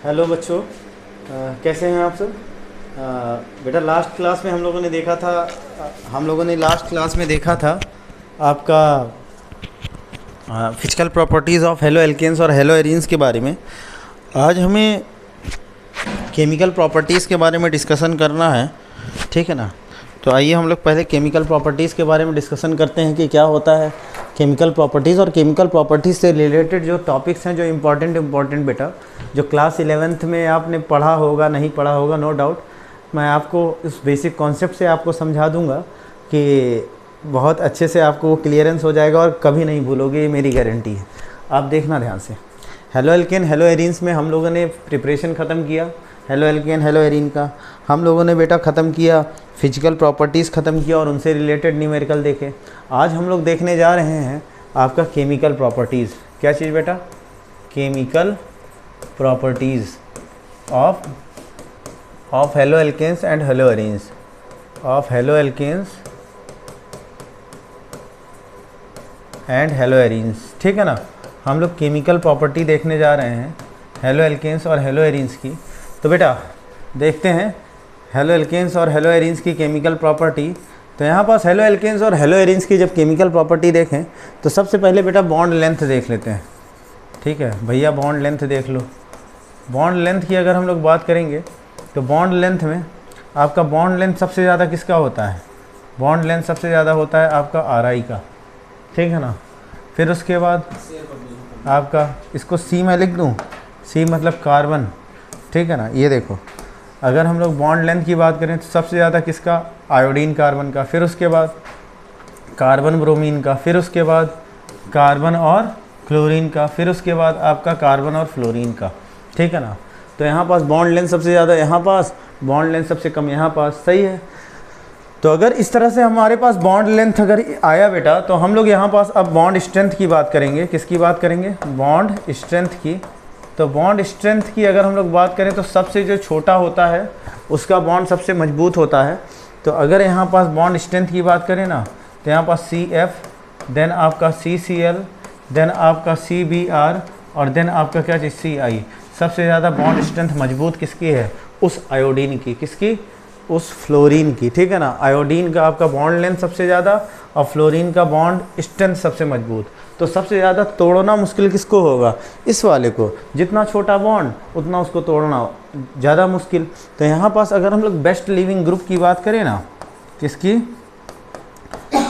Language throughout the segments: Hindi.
हेलो बच्चों, कैसे हैं आप सब। बेटा लास्ट क्लास में हम लोगों ने देखा था आपका physical properties of haloalkanes और हेलो एरीन्स के बारे में। आज हमें केमिकल प्रॉपर्टीज़ के बारे में डिस्कशन करना है, ठीक है ना। तो आइए हम लोग पहले केमिकल प्रॉपर्टीज़ के बारे में डिस्कशन करते हैं कि क्या होता है केमिकल प्रॉपर्टीज़। और केमिकल प्रॉपर्टीज़ से रिलेटेड जो टॉपिक्स हैं, जो इम्पॉर्टेंट बेटा, जो क्लास 11th में आपने पढ़ा होगा, नहीं पढ़ा होगा नो डाउट, मैं आपको इस बेसिक कॉन्सेप्ट से आपको समझा दूंगा कि बहुत अच्छे से आपको वो क्लियरेंस हो जाएगा और कभी नहीं भूलोगे, ये मेरी गारंटी है। आप देखना ध्यान से। हेलो एल्केन हेलो एरीन्स में हम लोगों ने प्रिपरेशन ख़त्म किया। हेलो एल्केन हेलो एरीन का हम लोगों ने बेटा ख़त्म किया, फिजिकल प्रॉपर्टीज़ ख़त्म किया और उनसे रिलेटेड न्यूमेरिकल देखे। आज हम लोग देखने जा रहे हैं आपका केमिकल प्रॉपर्टीज़। क्या चीज़ बेटा? Chemical properties of haloalkanes and haloarenes, of haloalkanes and haloarenes, ठीक है ना। हम लोग केमिकल प्रॉपर्टी देखने जा रहे हैं हेलो एल्केन्स और हेलो एरीन्स की। तो बेटा देखते हैं हेलो एल्केन्स और हेलो एरीन्स की केमिकल प्रॉपर्टी। तो यहाँ पास हेलो एल्केन्स और हेलो एरीन्स की जब केमिकल प्रॉपर्टी देखें तो सबसे पहले बेटा बॉन्ड लेंथ देख लेते हैं, ठीक है भैया। बॉन्ड लेंथ देख लो। बॉन्ड लेंथ की अगर हम लोग बात करेंगे तो बॉन्ड लेंथ में आपका बॉन्ड लेंथ सबसे ज़्यादा किसका होता है? बॉन्ड लेंथ सबसे ज़्यादा होता है आपका RI का, ठीक है ना। फिर उसके बाद आपका इसको C में लिख दूँ, C मतलब कार्बन, ठीक है ना। ये देखो, अगर हम लोग बॉन्ड लेंथ की बात करें तो सबसे ज़्यादा किसका? आयोडीन कार्बन का, फिर उसके बाद कार्बन ब्रोमीन का, फिर उसके बाद कार्बन और क्लोरीन का, फिर उसके बाद आपका कार्बन और फ्लोरीन का, ठीक है ना। तो यहाँ पास बॉन्ड लेंथ सबसे ज़्यादा, यहाँ पास बॉन्ड लेंथ सबसे कम, यहाँ पास, सही है। तो अगर इस तरह से हमारे पास बॉन्ड लेंथ अगर आया बेटा, तो हम लोग यहाँ पास अब बॉन्ड स्ट्रेंथ की बात करेंगे। किसकी बात करेंगे? बॉन्ड स्ट्रेंथ की। तो बॉन्ड स्ट्रेंथ की अगर हम लोग बात करें तो सबसे जो छोटा होता है उसका बॉन्ड सबसे मजबूत होता है। तो अगर यहाँ पास बॉन्ड स्ट्रेंथ की बात करें ना, तो यहाँ पास CF, देन आपका CCl, देन आपका CBr और देन आपका क्या चीज़? CI। सबसे ज़्यादा बॉन्ड स्ट्रेंथ मजबूत किसकी है? उस आयोडीन की। किसकी? उस फ्लोरीन की, ठीक है ना। आयोडीन का आपका बॉन्ड लेंथ सबसे ज़्यादा और फ्लोरीन का बॉन्ड स्ट्रेंथ सबसे मजबूत। तो सबसे ज़्यादा तोड़ना मुश्किल किसको होगा? इस वाले को। जितना छोटा बॉन्ड उतना उसको तोड़ना ज़्यादा मुश्किल। तो यहाँ पास अगर हम लोग बेस्ट लिविंग ग्रुप की बात करें ना, किसकी?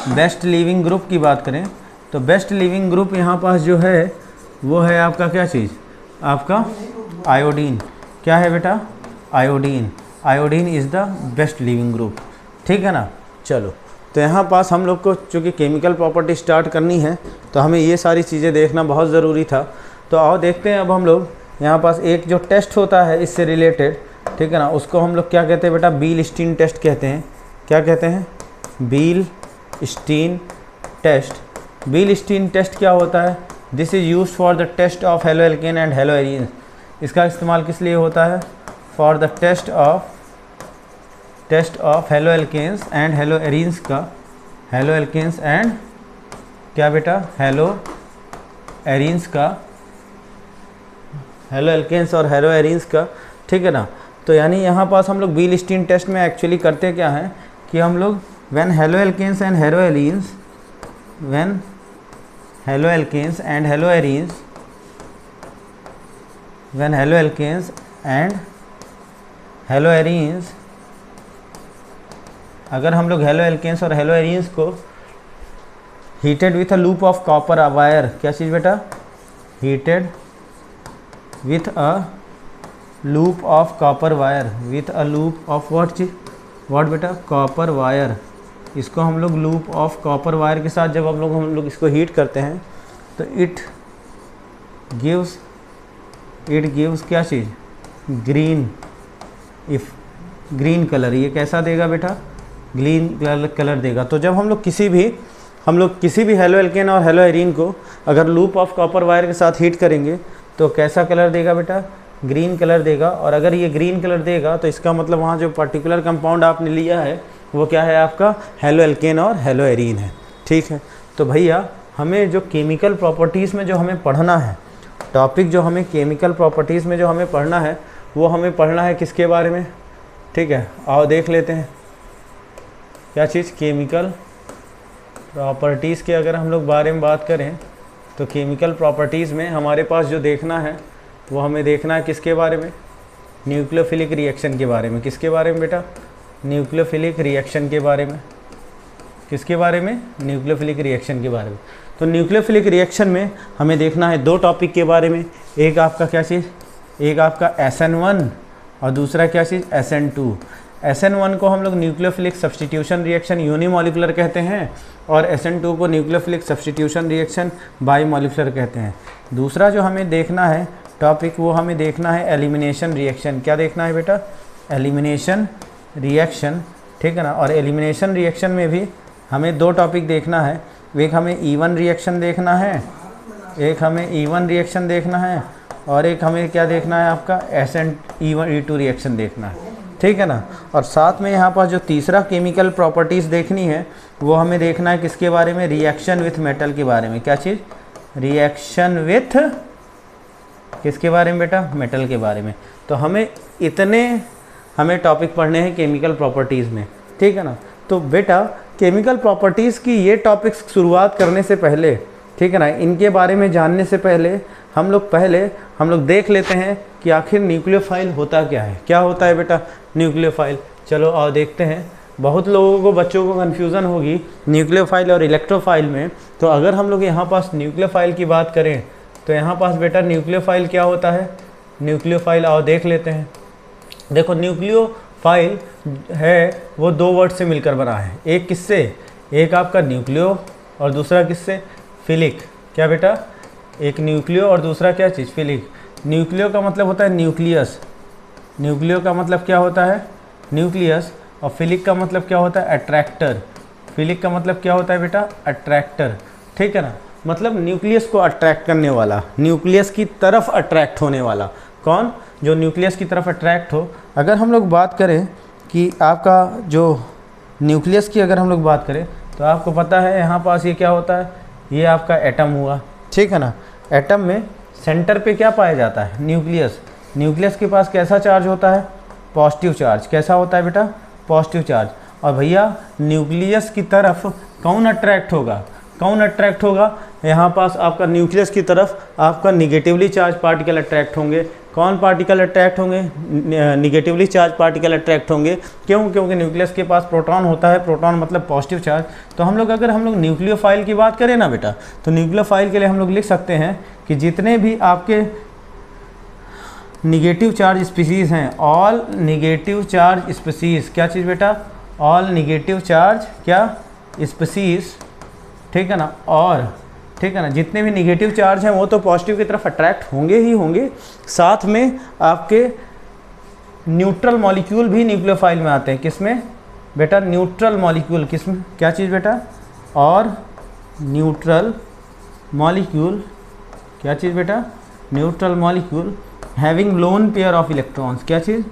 बेस्ट लिविंग ग्रुप की बात करें तो बेस्ट लिविंग ग्रुप यहाँ पास जो है वो है आपका क्या चीज़? आपका आयोडीन। क्या है बेटा? Iodine. Iodine is the best leaving group, ठीक है ना। चलो, तो यहाँ पास हम लोग को चूँकि केमिकल प्रॉपर्टी स्टार्ट करनी है तो हमें ये सारी चीज़ें देखना बहुत ज़रूरी था। तो आओ देखते हैं अब हम लोग यहाँ पास एक जो टेस्ट होता है इससे रिलेटेड, ठीक है ना, उसको हम लोग क्या कहते हैं बेटा? बील-स्टीन टेस्ट कहते हैं। क्या कहते हैं? बील-स्टीन टेस्ट। बील-स्टीन टेस्ट क्या होता है? This is used for the test of haloalkane and haloarenes. इसका इस्तेमाल किस लिए होता है? For the test of haloalkanes and haloarenes का। हेलो एल्केन्स एंड क्या बेटा? हेलो एरीन्स का। हेलो एल्केन्स और हेलो एरीन्स का, ठीक है ना। तो यानी यहाँ पास हम लोग बील-स्टीन टेस्ट में एक्चुअली करते क्या हैं कि हम लोग when haloalkanes and haloarenes, when haloalkanes and haloarenes, when haloalkanes and haloarenes, अगर हम लोग हेलो एल्केन्स और हेलो एरीन्स को heated with a loop of copper wire, क्या चीज़ बेटा? Heated with a loop of copper wire, with a loop of what चीज? व्हाट बेटा? Copper wire. इसको हम लोग लूप ऑफ कॉपर वायर के साथ जब हम लोग इसको हीट करते हैं तो इट गिव्स क्या चीज़? Green, if green colour. ये कैसा देगा बेटा? ग्रीन कलर देगा। तो जब हम लोग किसी भी हेलो एल्केन और हेलो एरीन को अगर लूप ऑफ कॉपर वायर के साथ हीट करेंगे तो कैसा कलर देगा बेटा? ग्रीन कलर देगा। और अगर ये ग्रीन कलर देगा तो इसका मतलब वहाँ जो पर्टिकुलर कंपाउंड आपने लिया है वो क्या है? आपका हेलो एल्केन और हेलो एरीन है, ठीक है। तो भैया हमें जो केमिकल प्रॉपर्टीज़ में जो हमें पढ़ना है टॉपिक जो हमें केमिकल प्रॉपर्टीज़ में जो हमें पढ़ना है वो हमें पढ़ना है किसके बारे में, ठीक है। आओ देख लेते हैं क्या चीज़, केमिकल प्रॉपर्टीज़ के अगर हम लोग बारे में बात करें तो केमिकल प्रॉपर्टीज़ में हमारे पास जो देखना है वो हमें देखना है किसके बारे में, न्यूक्लियोफिलिक रिएक्शन के बारे में। किसके बारे में बेटा, न्यूक्लियोफिलिक रिएक्शन के बारे में। किसके बारे में, न्यूक्लियोफिलिक रिएक्शन के बारे में। तो न्यूक्लियोफिलिक रिएक्शन में हमें देखना है दो टॉपिक के बारे में, एक आपका क्या चीज़, एक आपका SN1 और दूसरा क्या चीज़ SN2। SN1 को हम लोग न्यूक्लियोफिलिक सब्स्टिट्यूशन रिएक्शन यूनिमॉलिकुलर कहते हैं और SN2 को न्यूक्लियोफिलिक सब्स्टिट्यूशन रिएक्शन बाईमॉलिकुलर कहते हैं। दूसरा जो हमें देखना है टॉपिक वो हमें देखना है एलिमिनेशन रिएक्शन। क्या देखना है बेटा, एलिमिनेशन रिएक्शन, ठीक है ना। और एलिमिनेशन रिएक्शन में भी हमें दो टॉपिक देखना है, एक हमें E1 रिएक्शन देखना है, एक हमें E1 रिएक्शन देखना है और एक हमें क्या देखना है आपका E2 रिएक्शन देखना है, ठीक है ना। और साथ में यहाँ पर जो तीसरा केमिकल प्रॉपर्टीज़ देखनी है वो हमें देखना है किसके बारे में, रिएक्शन विथ मेटल के बारे में। क्या चीज़, रिएक्शन विथ किसके बारे में बेटा, मेटल के बारे में। तो हमें टॉपिक पढ़ने हैं केमिकल प्रॉपर्टीज़ में, ठीक है ना। तो बेटा केमिकल प्रॉपर्टीज़ की ये टॉपिक्स शुरुआत करने से पहले, ठीक है ना, इनके बारे में जानने से पहले हम लोग देख लेते हैं कि आखिर न्यूक्लियोफाइल होता क्या है। क्या होता है बेटा न्यूक्लियोफाइल, चलो आओ देखते हैं। बहुत लोगों को, बच्चों को कन्फ्यूज़न होगी न्यूक्लियोफाइल और इलेक्ट्रोफाइल में। तो अगर हम लोग यहाँ पास न्यूक्लियोफाइल की बात करें तो यहाँ पास बेटा न्यूक्लियोफाइल क्या होता है, न्यूक्लियोफाइल आओ देख लेते हैं। देखो न्यूक्लियोफाइल है वो दो वर्ड से मिलकर बना है, एक किससे, एक आपका न्यूक्लियो और दूसरा किससे, फिलिक। क्या बेटा, एक न्यूक्लियो और दूसरा क्या चीज़, फिलिक। न्यूक्लियो का मतलब होता है न्यूक्लियस, न्यूक्लियो का मतलब क्या होता है, न्यूक्लियस। और फिलिक का मतलब क्या होता है, अट्रैक्टर। फिलिक का मतलब क्या होता है बेटा, अट्रैक्टर, ठीक है ना। मतलब न्यूक्लियस को अट्रैक्ट करने वाला, न्यूक्लियस की तरफ अट्रैक्ट होने वाला। कौन, जो न्यूक्लियस की तरफ अट्रैक्ट हो। अगर हम लोग बात करें कि आपका जो न्यूक्लियस की अगर हम लोग बात करें तो आपको पता है यहाँ पास ये क्या होता है, ये आपका एटम हुआ, ठीक है ना। एटम में सेंटर पे क्या पाया जाता है, न्यूक्लियस। न्यूक्लियस के पास कैसा चार्ज होता है, पॉजिटिव चार्ज। कैसा होता है बेटा, पॉजिटिव चार्ज। और भैया न्यूक्लियस की तरफ कौन अट्रैक्ट होगा, कौन अट्रैक्ट होगा, यहाँ पास आपका न्यूक्लियस की तरफ आपका निगेटिवली चार्ज पार्टिकल अट्रैक्ट होंगे। कौन पार्टिकल अट्रैक्ट होंगे, निगेटिवली चार्ज पार्टिकल अट्रैक्ट होंगे। क्यों, क्योंकि न्यूक्लियस के पास प्रोटॉन होता है, प्रोटॉन मतलब पॉजिटिव चार्ज। तो अगर हम लोग न्यूक्लियोफाइल की बात करें ना बेटा, तो न्यूक्लियोफाइल के लिए हम लोग लिख सकते हैं कि जितने भी आपके निगेटिव चार्ज स्पीसीज़ हैं, ऑल निगेटिव चार्ज स्पीसीज़। क्या चीज़ बेटा, ऑल निगेटिव चार्ज क्या स्पीसीज़, ठीक है ना। और ठीक है ना, जितने भी निगेटिव चार्ज हैं वो तो पॉजिटिव की तरफ अट्रैक्ट होंगे ही होंगे, साथ में आपके न्यूट्रल मॉलिक्यूल भी न्यूक्लियोफाइल में आते हैं। किसमें बेटा, न्यूट्रल मॉलिक्यूल। किसमें, क्या चीज़ बेटा, और न्यूट्रल मॉलिक्यूल। क्या चीज़ बेटा, neutral molecule having lone pair of electrons. क्या चीज़,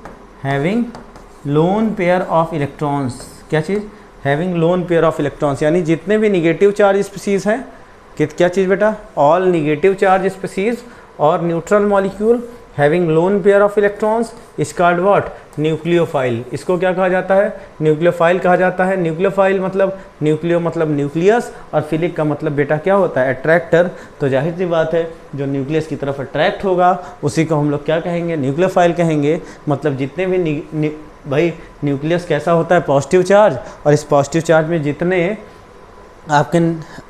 having lone pair of electrons. क्या चीज़, having lone pair of electrons. यानी जितने भी निगेटिव चार्ज स्पीसीज़ हैं, क्या चीज़ बेटा, ऑल निगेटिव चार्ज स्पीसीज़ और neutral molecule having lone pair of electrons is called what, nucleophile. इसको क्या कहा जाता है, न्यूक्लियोफाइल कहा जाता है। न्यूक्लियोफाइल मतलब न्यूक्लियो मतलब न्यूक्लियस और फिलिक का मतलब बेटा क्या होता है, अट्रैक्टर। तो जाहिर सी बात है जो न्यूक्लियस की तरफ अट्रैक्ट होगा उसी को हम लोग क्या कहेंगे, न्यूक्लियोफाइल कहेंगे। मतलब जितने भी भाई न्यूक्लियस कैसा होता है, पॉजिटिव चार्ज, और इस पॉजिटिव चार्ज में जितने आपके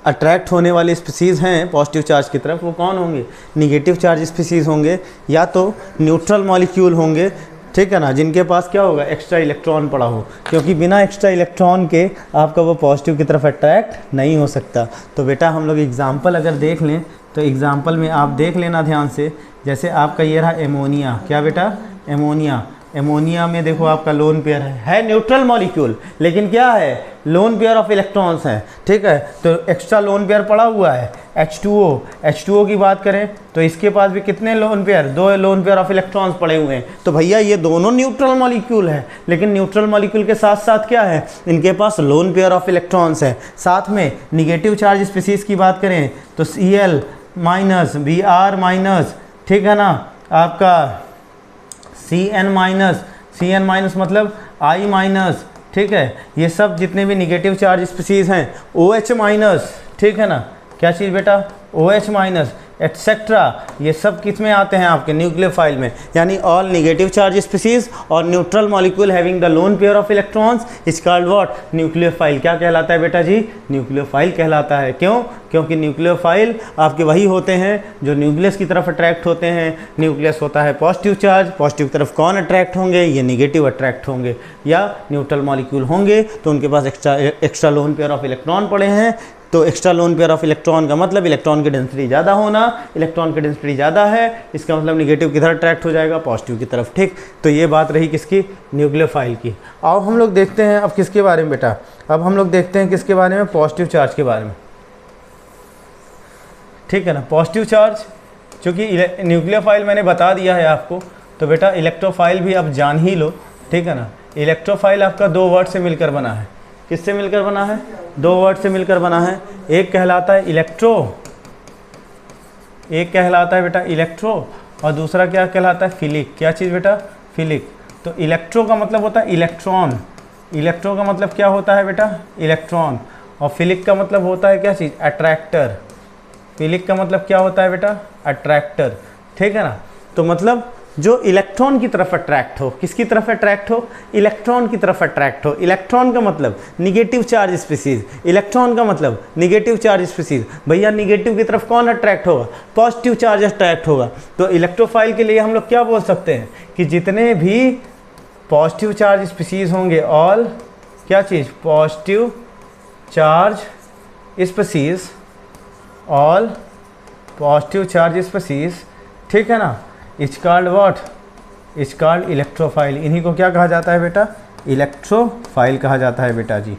अट्रैक्ट होने वाले स्पीसीज़ हैं पॉजिटिव चार्ज की तरफ, वो कौन होंगे, निगेटिव चार्ज स्पीसीज़ होंगे, या तो न्यूट्रल मॉलिक्यूल होंगे, ठीक है ना, जिनके पास क्या होगा, एक्स्ट्रा इलेक्ट्रॉन पड़ा हो। क्योंकि बिना एक्स्ट्रा इलेक्ट्रॉन के आपका वो पॉजिटिव की तरफ अट्रैक्ट नहीं हो सकता। तो बेटा हम लोग एग्जाम्पल अगर देख लें तो एग्जाम्पल में आप देख लेना ध्यान से। जैसे आपका ये रहा एमोनिया। क्या बेटा, एमोनिया। एमोनिया में देखो आपका लोन पेयर है न्यूट्रल मॉलिक्यूल, लेकिन क्या है, लोन पेयर ऑफ इलेक्ट्रॉन्स है, ठीक है। तो एक्स्ट्रा लोन पेयर पड़ा हुआ है H2O। H2O की बात करें तो इसके पास भी कितने lone pair, 2 loan pair of electrons पड़े हुए हैं। तो भैया ये दोनों न्यूट्रल मॉलिक्यूल है, लेकिन न्यूट्रल मॉलिक्यूल के साथ साथ क्या है, इनके पास लोन पेयर ऑफ इलेक्ट्रॉन्स है। साथ में निगेटिव चार्ज स्पीसीज़ की बात करें तो Cl- Br- ठीक है ना, आपका Cn माइनस मतलब I माइनस, ठीक है, ये सब जितने भी निगेटिव चार्ज स्पीसीज हैं, OH माइनस, ठीक है ना, क्या चीज़ बेटा, OH माइनस एटसेट्रा, ये सब किस में आते हैं आपके न्यूक्लियोफाइल में, यानी ऑल निगेटिव चार्ज स्पीसीज और neutral molecule having the loan pair of electrons is called what, nucleophile. क्या कहलाता है बेटा जी, न्यूक्लियोफाइल कहलाता है। क्यों, क्योंकि न्यूक्लियोफाइल आपके वही होते हैं जो न्यूक्लियस की तरफ अट्रैक्ट होते हैं। न्यूक्लियस होता है पॉजिटिव चार्ज, पॉजिटिव की तरफ कौन अट्रैक्ट होंगे, ये निगेटिव अट्रैक्ट होंगे, या न्यूट्रल मॉलिक्यूल होंगे तो उनके पास extra lone pair of electron पड़े हैं। तो extra lone pair of electron का मतलब इलेक्ट्रॉन की डेंसिटी ज़्यादा होना, इलेक्ट्रॉन की डेंसिटी ज़्यादा है, इसका मतलब निगेटिव की तरफ अट्रैक्ट हो जाएगा, पॉजिटिव की तरफ। ठीक, तो ये बात रही किसकी, न्यूक्लियोफाइल की। आओ हम लोग देखते हैं अब किसके बारे में बेटा, अब हम लोग देखते हैं किसके बारे में, पॉजिटिव चार्ज के बारे में। ठीक है ना, पॉजिटिव चार्ज, चूँकि न्यूक्लियोफाइल मैंने बता दिया है आपको, तो बेटा इलेक्ट्रोफाइल भी अब जान ही लो। ठीक है ना, इलेक्ट्रोफाइल आपका दो वर्ड से मिलकर बना है। किससे मिलकर बना है, दो वर्ड से मिलकर बना है। एक कहलाता है इलेक्ट्रो, एक कहलाता है बेटा इलेक्ट्रो, और दूसरा क्या कहलाता है, फिलिक। क्या चीज़ बेटा, फिलिक। तो इलेक्ट्रो का मतलब होता है इलेक्ट्रॉन, इलेक्ट्रो का मतलब क्या होता है बेटा, इलेक्ट्रॉन, और फिलिक का मतलब होता है क्या चीज़, अट्रैक्टर। फिलिक का मतलब क्या होता है बेटा, अट्रैक्टर। ठीक है ना, तो मतलब जो इलेक्ट्रॉन की तरफ अट्रैक्ट हो, किसकी तरफ अट्रैक्ट हो, इलेक्ट्रॉन की तरफ अट्रैक्ट हो। इलेक्ट्रॉन का मतलब निगेटिव चार्ज स्पीसीज, इलेक्ट्रॉन का मतलब निगेटिव चार्ज स्पीसीज। भैया निगेटिव की तरफ कौन अट्रैक्ट होगा, पॉजिटिव चार्ज अट्रैक्ट होगा। तो इलेक्ट्रोफाइल के लिए हम लोग क्या बोल सकते हैं कि जितने भी पॉजिटिव चार्ज स्पीसीज होंगे, ऑल क्या चीज़, positive charge species, all positive charge species, ठीक है ना, is called what, is called electrophile. इन्हीं को क्या कहा जाता है बेटा, इलेक्ट्रोफाइल कहा जाता है बेटा जी।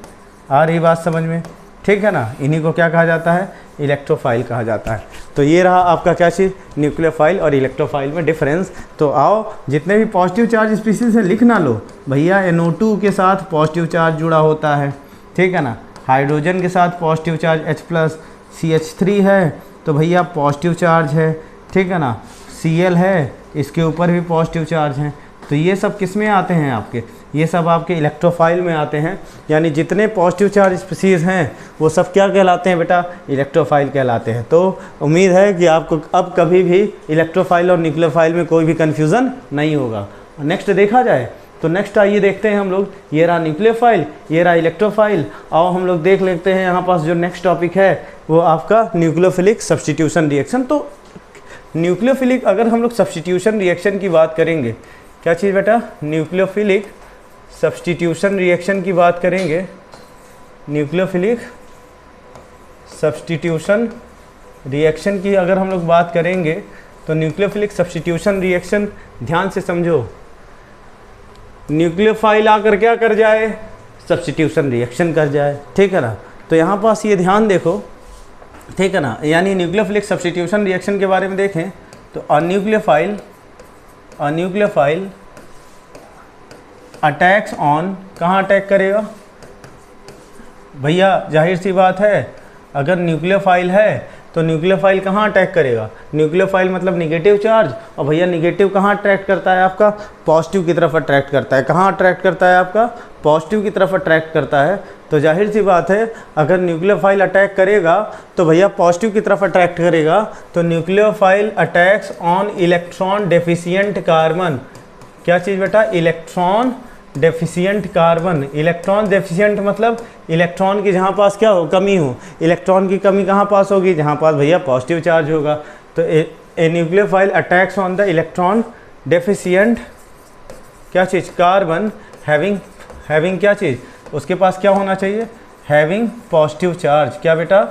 आ रही बात समझ में, ठीक है ना, इन्हीं को क्या कहा जाता है, इलेक्ट्रोफाइल कहा जाता है। तो ये रहा आपका क्या चीज़, न्यूक्लियोफाइल और इलेक्ट्रोफाइल में डिफरेंस। तो आओ जितने भी पॉजिटिव चार्ज स्पीसीज हैं लिख ना लो भैया, NO2 के साथ पॉजिटिव चार्ज जुड़ा होता है, ठीक है ना, हाइड्रोजन के साथ पॉजिटिव चार्ज H+ CH3 है, तो भैया पॉजिटिव चार्ज है, ठीक है ना, Cl है, इसके ऊपर भी पॉजिटिव चार्ज हैं। तो ये सब किस में आते हैं आपके, ये सब आपके इलेक्ट्रोफाइल में आते हैं। यानी जितने पॉजिटिव चार्ज स्पीसीज हैं वो सब क्या कहलाते हैं बेटा, इलेक्ट्रोफाइल कहलाते हैं। तो उम्मीद है कि आपको अब कभी भी इलेक्ट्रोफाइल और न्यूक्लियोफाइल में कोई भी कन्फ्यूज़न नहीं होगा। नेक्स्ट देखा जाए तो नेक्स्ट आइए देखते हैं हम लोग, ये रहा न्यूक्लियोफाइल, ये रहा इलेक्ट्रोफाइल। आओ हम लोग देख लेते हैं यहाँ पास जो नेक्स्ट टॉपिक है वो आपका न्यूक्लियोफिलिक सब्स्टिट्यूशन रिएक्शन। तो न्यूक्लियोफिलिक अगर हम लोग सब्स्टिट्यूशन रिएक्शन की बात करेंगे, क्या चीज़ बेटा, न्यूक्लियोफिलिक सब्स्टिट्यूशन रिएक्शन की बात करेंगे, न्यूक्लियोफिलिक सब्स्टिट्यूशन रिएक्शन की अगर हम लोग बात करेंगे तो न्यूक्लियोफिलिक सब्स्टिट्यूशन रिएक्शन ध्यान से समझो, न्यूक्लियोफाइल आकर क्या कर जाए, सब्स्टिट्यूशन रिएक्शन कर जाए। ठीक है ना, तो यहाँ पास ये ध्यान देखो, ठीक है ना, यानी न्यूक्लियोफिलिक सब्स्टिट्यूशन रिएक्शन के बारे में देखें तो अन्यूक्लियोफाइल अटैक्स ऑन, कहाँ अटैक करेगा भैया, जाहिर सी बात है अगर न्यूक्लियोफाइल है तो न्यूक्लियोफाइल कहाँ अटैक करेगा, न्यूक्लियोफाइल मतलब निगेटिव चार्ज, और भैया निगेटिव कहाँ अट्रैक्ट करता है आपका, पॉजिटिव की तरफ अट्रैक्ट करता है। कहाँ अट्रैक्ट करता है आपका, पॉजिटिव की तरफ अट्रैक्ट करता है। तो जाहिर सी बात है अगर न्यूक्लियोफाइल अटैक करेगा तो भैया पॉजिटिव की तरफ अट्रैक्ट करेगा। तो nucleophile attacks on electron deficient carbon, क्या चीज़ बेटा, electron deficient carbon. Electron deficient मतलब इलेक्ट्रॉन की जहाँ पास क्या हो, कमी हो। इलेक्ट्रॉन की कमी कहाँ पास होगी, जहाँ पास भैया पॉजिटिव चार्ज होगा। तो a nucleophile attacks on the electron deficient क्या चीज़, कार्बन हैविंग क्या चीज़, उसके पास क्या होना चाहिए, हैविंग पॉजिटिव चार्ज। क्या बेटा,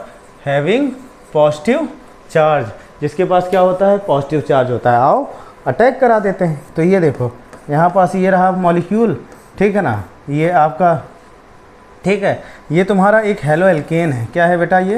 हैविंग पॉजिटिव चार्ज, जिसके पास क्या होता है, पॉजिटिव चार्ज होता है। आओ अटैक करा देते हैं। तो ये देखो यहाँ पास ये रहा मॉलिक्यूल, ठीक है ना, ये आपका, ठीक है, ये तुम्हारा एक हेलो एल्केन है। क्या है बेटा, ये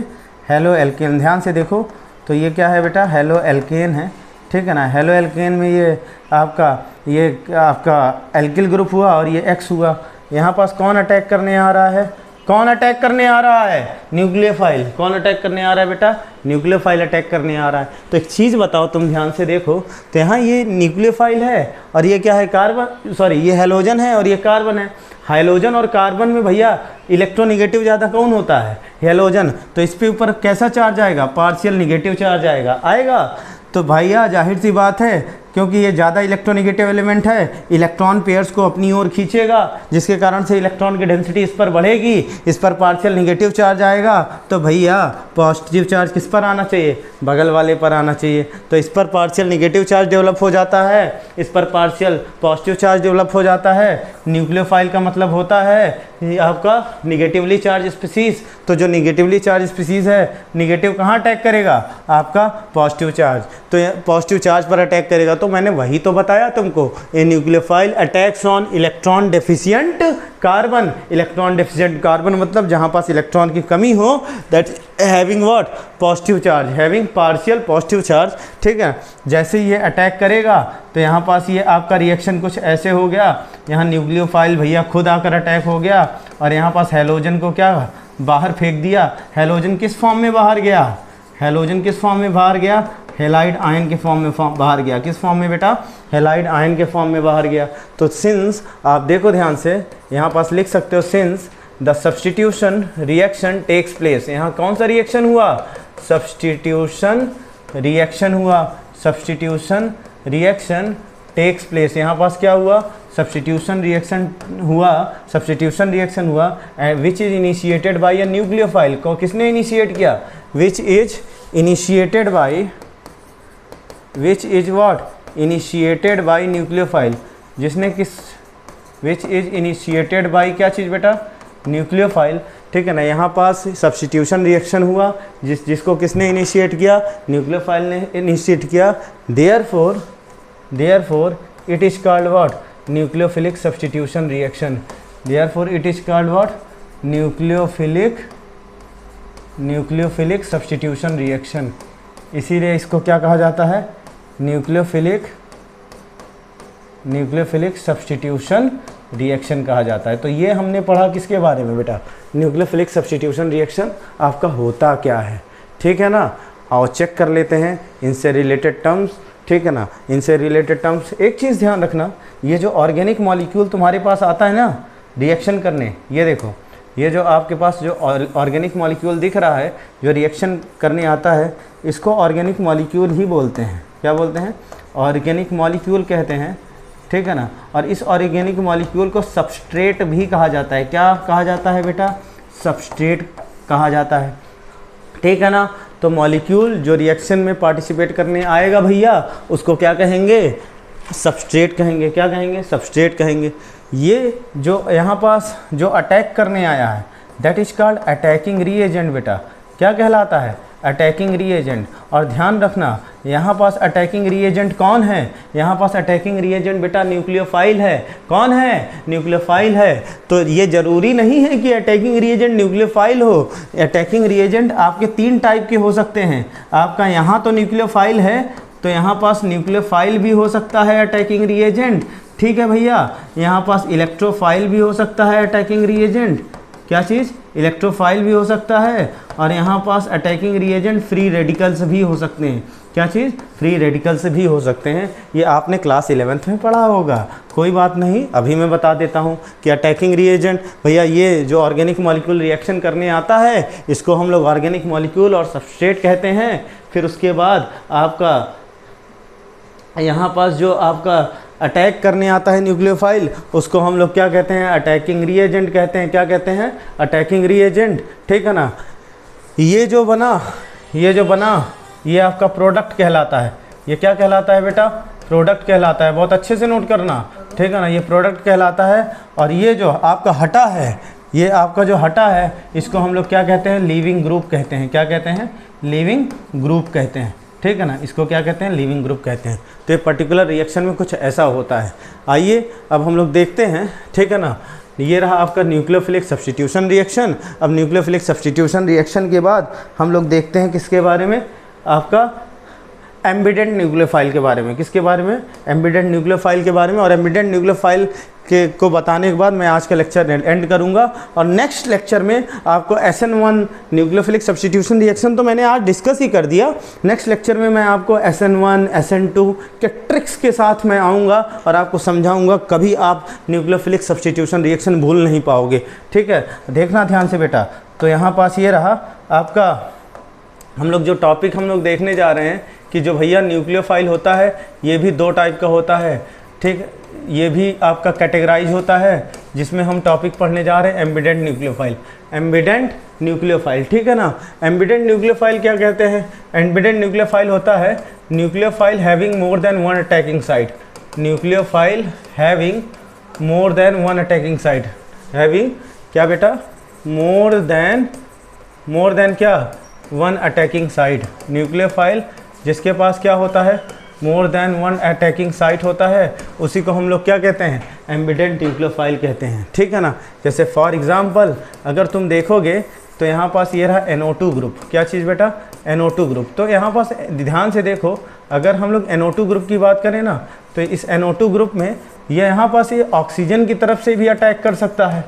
हेलो एल्केन, ध्यान से देखो तो ये क्या है बेटा, हेलो एल्केन है, ठीक है ना। हेलो एल्केन में ये आपका एल्किल ग्रुप हुआ और ये X हुआ। यहाँ पास कौन अटैक करने आ रहा है, कौन अटैक करने आ रहा है, न्यूक्लियोफाइल। कौन अटैक करने आ रहा है बेटा, न्यूक्लियोफाइल अटैक करने आ रहा है। तो एक चीज़ बताओ, तुम ध्यान से देखो, तो यहाँ ये न्यूक्लियोफाइल है और ये क्या है, कार्बन, सॉरी ये हैलोजन है और ये कार्बन है। हाइलोजन और कार्बन में भैया इलेक्ट्रोनिगेटिव ज़्यादा कौन होता है, हैलोजन। तो इस पे ऊपर कैसा चार्ज आएगा, पार्शियल निगेटिव चार्ज आएगा। तो भैया जाहिर सी बात है, क्योंकि ये ज़्यादा इलेक्ट्रोनिगेटिव एलिमेंट है, इलेक्ट्रॉन पेयर्स को अपनी ओर खींचेगा, जिसके कारण से इलेक्ट्रॉन की डेंसिटी इस पर बढ़ेगी, इस पर पार्शियल निगेटिव चार्ज आएगा। तो भैया पॉजिटिव चार्ज किस पर आना चाहिए, बगल वाले पर आना चाहिए। तो इस पर पार्शियल निगेटिव चार्ज डेवलप हो जाता है, इस पर पार्शियल पॉजिटिव चार्ज डेवलप हो जाता है। न्यूक्लियोफाइल का मतलब होता है ये आपका निगेटिवली चार्ज स्पीसीज। तो जो निगेटिवली चार्ज स्पीसीज है, निगेटिव कहाँ अटैक करेगा, आपका पॉजिटिव चार्ज। तो पॉजिटिव चार्ज पर अटैक करेगा। तो मैंने वही तो बताया तुमको, a nucleophile attacks on electron deficient carbon. Electron deficient carbon मतलब जहाँ पास इलेक्ट्रॉन की कमी हो, that having what, positive charge, having partial positive charge. ठीक है, जैसे ये अटैक करेगा तो यहाँ पास ये आपका रिएक्शन कुछ ऐसे हो गया, यहाँ न्यूक्लियोफाइल भैया खुद आकर अटैक हो गया और यहाँ पास हैलोजन को क्या बाहर फेंक दिया। हैलोजन किस फॉर्म में बाहर गया, हैलोजन किस फॉर्म में बाहर गया, हेलाइड आयन के फॉर्म में बाहर गया। किस फॉर्म में बेटा, हेलाइड आयन के फॉर्म में बाहर गया। तो सिंस आप देखो ध्यान से, यहाँ पास लिख सकते हो, since the substitution reaction takes place. यहाँ कौन सा रिएक्शन हुआ, सब्सटीट्यूशन रिएक्शन हुआ, सब्सटीट्यूशन रिएक्शन टेक्स प्लेस। यहाँ पास क्या हुआ, सब्सटीट्यूशन रिएक्शन हुआ, सब्सटीट्यूशन रिएक्शन हुआ, which is initiated by a nucleophile. को किसने इनिशिएट किया, which is initiated by, which is what, initiated by nucleophile. जिसने किस, विच इज इनिशिएटेड बाय क्या चीज़ बेटा, न्यूक्लियोफाइल। ठीक है ना, यहाँ पास सब्स्टिट्यूशन रिएक्शन हुआ, जिसको किसने इनिशिएट किया, न्यूक्लियोफाइल ने इनिशिएट किया। Therefore it is called what, nucleophilic substitution reaction. Therefore it is called what, nucleophilic substitution reaction. इसीलिए इसको क्या कहा जाता है, न्यूक्लियोफिलिक सब्स्टिट्यूशन रिएक्शन कहा जाता है। तो ये हमने पढ़ा किसके बारे में बेटा, न्यूक्लियोफिलिक सब्स्टिट्यूशन रिएक्शन आपका होता क्या है। ठीक है ना, आओ चेक कर लेते हैं इनसे रिलेटेड टर्म्स। ठीक है ना, इनसे रिलेटेड टर्म्स। एक चीज़ ध्यान रखना, ये जो ऑर्गेनिक मॉलिक्यूल तुम्हारे पास आता है ना रिएक्शन करने, ये देखो, ये जो आपके पास जो ऑर्गेनिक मॉलिक्यूल दिख रहा है जो रिएक्शन करने आता है, इसको ऑर्गेनिक मॉलिक्यूल ही बोलते हैं। क्या बोलते हैं, ऑर्गेनिक मॉलिक्यूल कहते हैं। ठीक है ना, और इस ऑर्गेनिक मॉलिक्यूल को सबस्ट्रेट भी कहा जाता है। क्या कहा जाता है बेटा, सबस्ट्रेट कहा जाता है। ठीक है ना, तो मॉलिक्यूल जो रिएक्शन में पार्टिसिपेट करने आएगा भैया, उसको क्या कहेंगे, सबस्ट्रेट कहेंगे। क्या कहेंगे, सबस्ट्रेट कहेंगे। ये जो यहाँ पास जो अटैक करने आया है, that is called attacking reagent बेटा। क्या कहलाता है, अटैकिंग रीएजेंट। और ध्यान रखना, यहाँ पास अटैकिंग रीएजेंट कौन है, यहाँ पास अटैकिंग रीएजेंट बेटा न्यूक्लियोफाइल है। कौन है, न्यूक्लियोफाइल है। तो ये ज़रूरी नहीं है कि अटैकिंग रीएजेंट न्यूक्लियोफाइल हो। अटैकिंग रीएजेंट आपके 3 टाइप के हो सकते हैं। आपका यहाँ तो न्यूक्लियोफाइल है, तो यहाँ पास न्यूक्लियोफाइल भी हो सकता है अटैकिंग रीएजेंट। ठीक है भैया, यहाँ पास इलेक्ट्रोफाइल भी हो सकता है अटैकिंग रीएजेंट। क्या चीज़, इलेक्ट्रोफाइल भी हो सकता है। और यहाँ पास अटैकिंग रीएजेंट फ्री रेडिकल्स भी हो सकते हैं। क्या चीज़, फ्री रेडिकल्स भी हो सकते हैं। ये आपने क्लास 11th में पढ़ा होगा, कोई बात नहीं, अभी मैं बता देता हूँ कि अटैकिंग रीएजेंट भैया, ये जो ऑर्गेनिक मॉलिक्यूल रिएक्शन करने आता है, इसको हम लोग ऑर्गेनिक मॉलिक्यूल और सबस्ट्रेट कहते हैं। फिर उसके बाद आपका यहाँ पास जो आपका अटैक करने आता है न्यूक्लियोफाइल, उसको हम लोग क्या कहते हैं, अटैकिंग रीएजेंट कहते हैं। क्या कहते हैं, अटैकिंग रीएजेंट। ठीक है ना, ये जो बना ये आपका प्रोडक्ट कहलाता है। ये क्या कहलाता है बेटा, प्रोडक्ट कहलाता है। बहुत अच्छे से नोट करना। ठीक है ना, ये प्रोडक्ट कहलाता है। और ये जो आपका हटा है, ये आपका जो हटा है, इसको हम लोग क्या कहते हैं, लीविंग ग्रुप कहते हैं। क्या कहते हैं, लीविंग ग्रुप कहते हैं। ठीक है ना, इसको क्या कहते हैं, लीविंग ग्रुप कहते हैं। तो ये पर्टिकुलर रिएक्शन में कुछ ऐसा होता है। आइए अब हम लोग देखते हैं। ठीक है ना, ये रहा आपका न्यूक्लियोफिलिक सब्स्टिट्यूशन रिएक्शन। अब न्यूक्लियोफिलिक सब्स्टिट्यूशन रिएक्शन के बाद हम लोग देखते हैं किसके बारे में, आपका एम्बिडेंट न्यूक्लियोफाइल के बारे में। किसके बारे में? एम्बिडेंट न्यूक्लियोफाइल के बारे में। और एम्बिडेंट न्यूक्लियोफाइल के को बताने के बाद मैं आज का लेक्चर एंड करूंगा और नेक्स्ट लेक्चर में आपको SN1 न्यूक्लियोफिलिक सब्स्टिट्यूशन रिएक्शन तो मैंने आज डिस्कस ही कर दिया। नेक्स्ट लेक्चर में मैं आपको SN1 SN2 के ट्रिक्स के साथ मैं आऊँगा और आपको समझाऊँगा, कभी आप न्यूक्लियोफिलिक सब्स्टिट्यूशन रिएक्शन भूल नहीं पाओगे। ठीक है, देखना ध्यान से बेटा। तो यहाँ पास ये रहा आपका, हम लोग जो टॉपिक हम लोग देखने जा रहे हैं कि जो भैया न्यूक्लियोफाइल होता है ये भी 2 टाइप का होता है। ठीक, ये भी आपका कैटेगराइज होता है, जिसमें हम टॉपिक पढ़ने जा रहे हैं एम्बिडेंट न्यूक्लियोफाइल। एम्बिडेंट न्यूक्लियोफाइल, ठीक है ना। एम्बिडेंट न्यूक्लियोफाइल क्या कहते हैं? एम्बिडेंट न्यूक्लियोफाइल होता है nucleophile having more than one attacking site. Nucleophile having more than one attacking site. Having क्या बेटा? मोर देन क्या? One attacking site. न्यूक्लियोफाइल जिसके पास क्या होता है? More than one attacking site होता है, उसी को हम लोग क्या कहते हैं? एम्बिडेंट न्यूक्लियोफाइल कहते हैं। ठीक है ना। जैसे फॉर एग्जांपल अगर तुम देखोगे तो यहाँ पास ये रहा NO2 ग्रुप। क्या चीज़ बेटा? NO2 group. तो यहाँ पास ध्यान से देखो, अगर हम लोग NO2 ग्रुप की बात करें ना, तो इस NO2 ग्रुप में ये यहाँ पास ये ऑक्सीजन की तरफ से भी अटैक कर सकता है।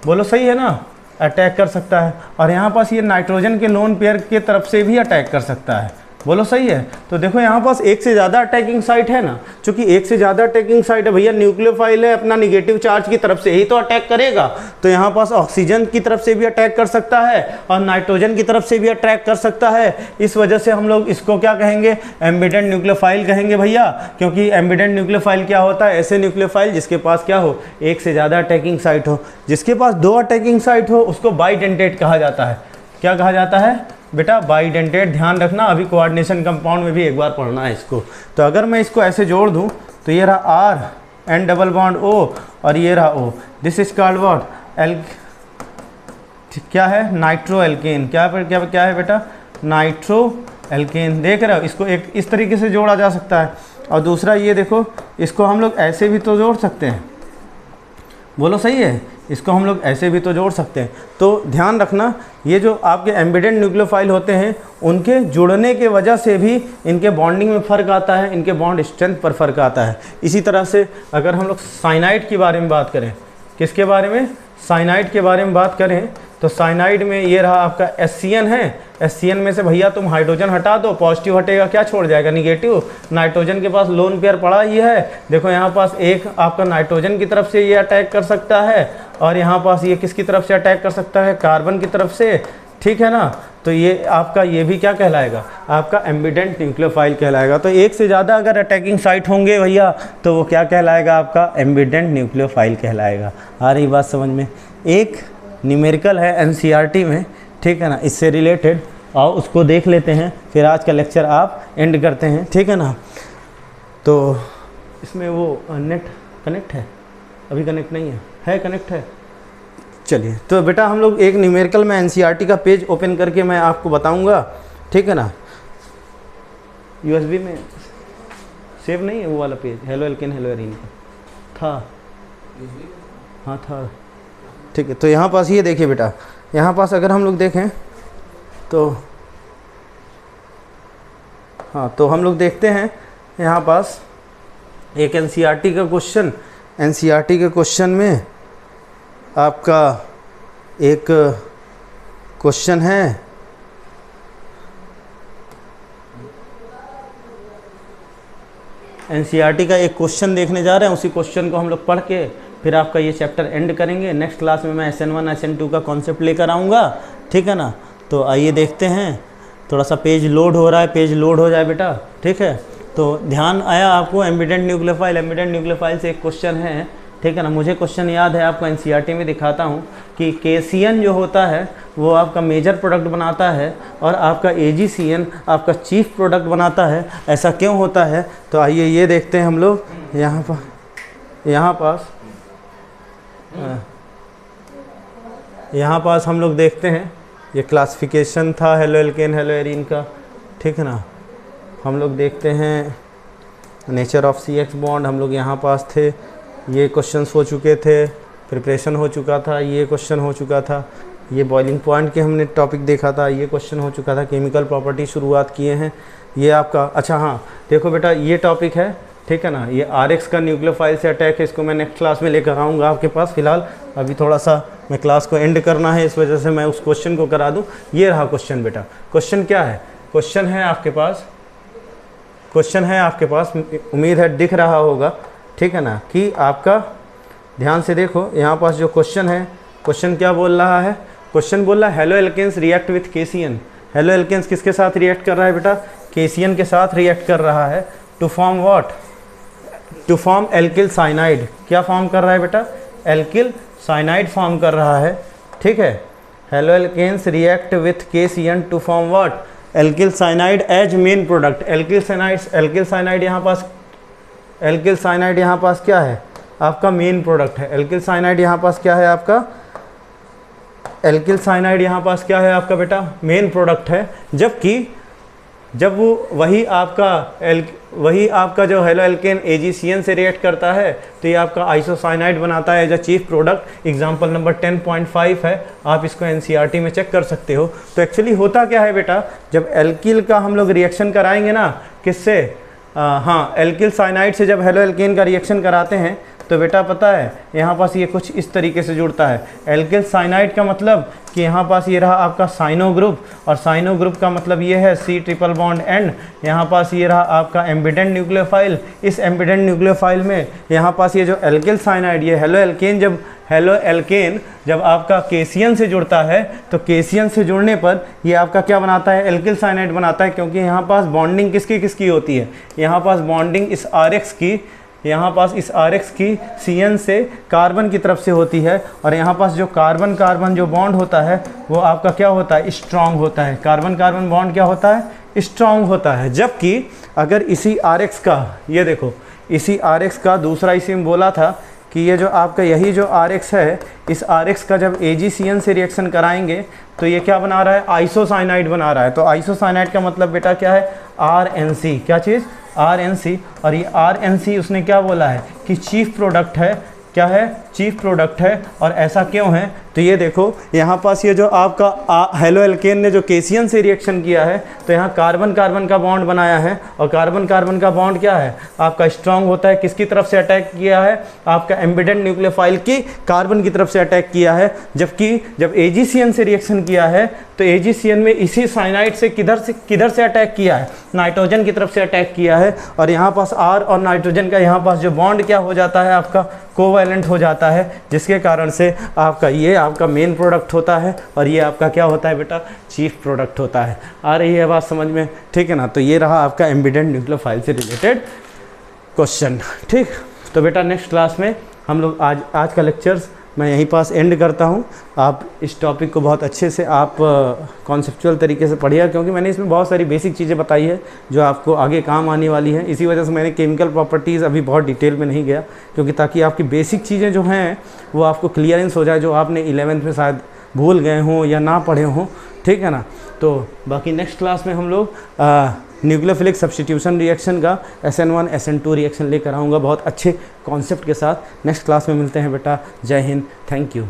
बोलो सही है ना? अटैक कर सकता है। और यहाँ पास ये नाइट्रोजन के लोन पेयर के तरफ से भी अटैक कर सकता है। बोलो सही है। तो देखो यहाँ पास एक से ज़्यादा अटैकिंग साइट है ना, क्योंकि एक से ज़्यादा अटैकिंग साइट है भैया, न्यूक्लियोफाइल है, अपना निगेटिव चार्ज की तरफ से ही तो अटैक करेगा। तो यहाँ पास ऑक्सीजन की तरफ से भी अटैक कर सकता है और नाइट्रोजन की तरफ से भी अटैक कर सकता है। इस वजह से हम लोग इसको क्या कहेंगे? एम्बिडेंट न्यूक्लियोफाइल कहेंगे भैया। क्योंकि एम्बिडेंट न्यूक्लियोफाइल क्या होता है? ऐसे न्यूक्लियोफाइल जिसके पास क्या हो? एक से ज़्यादा अटैकिंग साइट हो। जिसके पास 2 अटैकिंग साइट हो उसको बाइडेंटेट कहा जाता है। क्या कहा जाता है बेटा? बाइडेंटेट। ध्यान रखना, अभी कोऑर्डिनेशन कंपाउंड में भी एक बार पढ़ना है इसको। तो अगर मैं इसको ऐसे जोड़ दूं तो ये रहा R N double bond O और ये रहा O। This is called what? क्या है? Nitro alkene. क्या है बेटा? Nitro alkene. देख रहे हो? इसको एक इस तरीके से जोड़ा जा सकता है। और दूसरा ये देखो, इसको हम लोग ऐसे भी तो जोड़ सकते हैं। बोलो सही है? इसको हम लोग ऐसे भी तो जोड़ सकते हैं। तो ध्यान रखना, ये जो आपके एम्बिडेंट न्यूक्लियोफाइल होते हैं उनके जुड़ने के वजह से भी इनके बॉन्डिंग में फ़र्क आता है, इनके बॉन्ड स्ट्रेंथ पर फ़र्क आता है। इसी तरह से अगर हम लोग साइनाइड के बारे में बात करें, किसके बारे में? साइनाइड के बारे में बात करें तो साइनाइड में ये रहा आपका SCN है। SCN में से भैया तुम हाइड्रोजन हटा दो, पॉजिटिव हटेगा, क्या छोड़ जाएगा? निगेटिव। नाइट्रोजन के पास लोन पेयर पड़ा ही है। देखो यहाँ पास एक आपका नाइट्रोजन की तरफ से ये अटैक कर सकता है और यहाँ पास ये किसकी तरफ से अटैक कर सकता है? कार्बन की तरफ से। ठीक है ना। तो ये आपका ये भी क्या कहलाएगा? आपका एम्बिडेंट न्यूक्लियोफाइल कहलाएगा। तो एक से ज़्यादा अगर अटैकिंग साइट होंगे भैया तो वो क्या कहलाएगा? आपका एम्बिडेंट न्यूक्लियोफाइल कहलाएगा। आ रही बात समझ में? एक न्यूमेरिकल है NCERT में, ठीक है ना, इससे रिलेटेड, आओ उसको देख लेते हैं, फिर आज का लेक्चर आप एंड करते हैं। ठीक है ना। तो इसमें वो नेट कनेक्ट है? अभी कनेक्ट नहीं है कनेक्ट है? चलिए, तो बेटा हम लोग एक न्यूमेरिकल में NCERT का पेज ओपन करके मैं आपको बताऊंगा। ठीक है ना। USB में सेव नहीं है वो वाला page, halo alkane hello arene का था। हाँ था। ठीक है। तो यहाँ पास ये देखिए बेटा, यहाँ पास अगर हम लोग देखें तो हाँ, तो हम लोग देखते हैं यहाँ पास एक NCERT का क्वेश्चन। NCERT के क्वेश्चन में आपका एक क्वेश्चन है, NCERT का एक क्वेश्चन देखने जा रहे हैं। उसी क्वेश्चन को हम लोग पढ़ के फिर आपका ये चैप्टर एंड करेंगे। नेक्स्ट क्लास में मैं SN1 SN2 का कॉन्सेप्ट लेकर आऊँगा। ठीक है ना। तो आइए देखते हैं, थोड़ा सा पेज लोड हो रहा है, पेज लोड हो जाए बेटा। ठीक है। तो ध्यान आया आपको? एम्बिडेंट न्यूक्लियोफाइल से एक क्वेश्चन है। ठीक है ना। मुझे क्वेश्चन याद है, आपको NCERT में दिखाता हूँ कि KCN जो होता है वो आपका मेजर प्रोडक्ट बनाता है और आपका AgCN आपका चीफ प्रोडक्ट बनाता है। ऐसा क्यों होता है? तो आइए ये देखते हैं हम लोग। यहाँ पास हम लोग देखते हैं, ये क्लासिफिकेशन था हेलो एल्केन हेलो एरीन का। ठीक है ना। हम लोग देखते हैं नेचर ऑफ CX बॉन्ड, हम लोग यहाँ पास थे। ये क्वेश्चंस हो चुके थे, प्रिपरेशन हो चुका था, ये क्वेश्चन हो चुका था, ये बॉइलिंग पॉइंट के हमने टॉपिक देखा था, ये क्वेश्चन हो चुका था, केमिकल प्रॉपर्टी शुरुआत किए हैं। ये आपका, अच्छा हाँ देखो बेटा ये टॉपिक है, ठीक है ना, ये RX का न्यूक्लियोफाइल से अटैक है, इसको मैं नेक्स्ट क्लास में लेकर आऊँगा आपके पास। फिलहाल अभी थोड़ा सा मैं क्लास को एंड करना है, इस वजह से मैं उस क्वेश्चन को करा दूँ। ये रहा क्वेश्चन बेटा। क्वेश्चन क्या है? क्वेश्चन है आपके पास, उम्मीद है दिख रहा होगा, ठीक है ना, कि आपका ध्यान से देखो यहाँ पास जो क्वेश्चन है, क्वेश्चन क्या बोल रहा है? क्वेश्चन बोल रहा है haloalkanes react with KCN। Haloalkanes किसके साथ रिएक्ट कर रहा है बेटा? KCN के साथ रिएक्ट कर रहा है to form what? To form alkyl cyanide. क्या फॉर्म कर रहा है बेटा? एल्किल साइनाइड फॉर्म कर रहा है, ठीक है। Haloalkanes react with KCN to form what? Alkyl cyanide as main product. Alkyl cyanide यहाँ पास क्या है? आपका मेन प्रोडक्ट है। एल्किल साइनाइड यहाँ पास क्या है आपका? एल्किल साइनाइड यहाँ पास क्या है आपका बेटा? मेन प्रोडक्ट है। जबकि जब वो वही आपका जो हेलो एल्केन AgCN से रिएक्ट करता है तो ये आपका आइसोसाइनाइड बनाता है as a chief product. Example number 10.5 है, आप इसको NCERT में चेक कर सकते हो। तो एक्चुअली होता क्या है बेटा, जब एल्किल का हम लोग रिएक्शन कराएंगे ना, किससे? हाँ, एल्किल साइनाइड से जब हेलो एल्केन का रिएक्शन कराते हैं तो बेटा पता है यहाँ पास ये कुछ इस तरीके से जुड़ता है। एल्किल साइनाइड का मतलब कि यहाँ पास ये रहा आपका साइनो ग्रुप, और साइनो ग्रुप का मतलब ये है C ट्रिपल बॉन्ड एंड। यहाँ पास ये रहा आपका एम्बिडेंट न्यूक्लियोफाइल। इस एम्बिडेंट न्यूक्लियोफाइल में यहाँ पास ये जो एल्किल साइनाइड, ये हेलो एल्केन जब आपका KCN से जुड़ता है तो KCN से जुड़ने पर ये आपका क्या बनाता है? एल्किल साइनाइड बनाता है, क्योंकि यहाँ पास बॉन्डिंग किसकी होती है? यहाँ पास बॉन्डिंग इस RX की CN से कार्बन की तरफ से होती है, और यहाँ पास जो कार्बन जो बॉन्ड होता है वो आपका क्या होता है? स्ट्रॉन्ग होता है। कार्बन बॉन्ड क्या होता है? स्ट्रॉन्ग होता है। जबकि अगर इसी RX का, ये देखो इसी RX का दूसरा, इसी में बोला था कि ये जो आपका यही जो RX है, इस RX का जब AgCN से रिएक्शन कराएंगे तो ये क्या बना रहा है? आइसोसाइनाइड बना रहा है। तो आइसोसाइनाइड का मतलब बेटा क्या है? RNC। क्या चीज़? RNC। और ये RNC उसने क्या बोला है कि चीफ प्रोडक्ट है। क्या है? चीफ प्रोडक्ट है। और ऐसा क्यों है? तो ये देखो यहाँ पास ये जो आपका हेलो एल्केन ने जो KCN से रिएक्शन किया है तो यहाँ कार्बन का बॉन्ड बनाया है, और कार्बन का बॉन्ड क्या है? आपका स्ट्रांग होता है। किसकी तरफ से अटैक किया है? आपका एम्बिडेंट न्यूक्लियोफाइल की कार्बन की तरफ से अटैक किया है। जबकि जब AgCN से रिएक्शन किया है तो AgCN में इसी साइनाइड से किधर से अटैक किया है? नाइट्रोजन की तरफ से अटैक किया है। और यहाँ पास R और नाइट्रोजन का यहाँ पास जो बॉन्ड क्या हो जाता है? आपका कोवैलेंट हो जाता है, जिसके कारण से आपका ये आपका मेन प्रोडक्ट होता है, और ये आपका क्या होता है बेटा? चीफ प्रोडक्ट होता है। आ रही है बात समझ में? ठीक है ना। तो ये रहा आपका एम्बिडेंट न्यूक्लियोफाइल से रिलेटेड क्वेश्चन। ठीक, तो बेटा नेक्स्ट क्लास में हम लोग आज का लेक्चर्स मैं यहीं पास एंड करता हूँ। आप इस टॉपिक को बहुत अच्छे से आप कॉन्सेप्चुअल तरीके से पढ़िए, क्योंकि मैंने इसमें बहुत सारी बेसिक चीज़ें बताई है जो आपको आगे काम आने वाली हैं। इसी वजह से मैंने केमिकल प्रॉपर्टीज़ अभी बहुत डिटेल में नहीं गया, क्योंकि ताकि आपकी बेसिक चीज़ें जो हैं वो आपको क्लियरेंस हो जाए, जो आपने 11th में शायद भूल गए हों या ना पढ़े हों। ठीक है ना। तो बाकी नेक्स्ट क्लास में हम लोग न्यूक्लियोफिलिक सब्स्टिट्यूशन रिएक्शन का SN1 SN2 रिएक्शन लेकर आऊँगा बहुत अच्छे कॉन्सेप्ट के साथ। नेक्स्ट क्लास में मिलते हैं बेटा। जय हिंद, थैंक यू।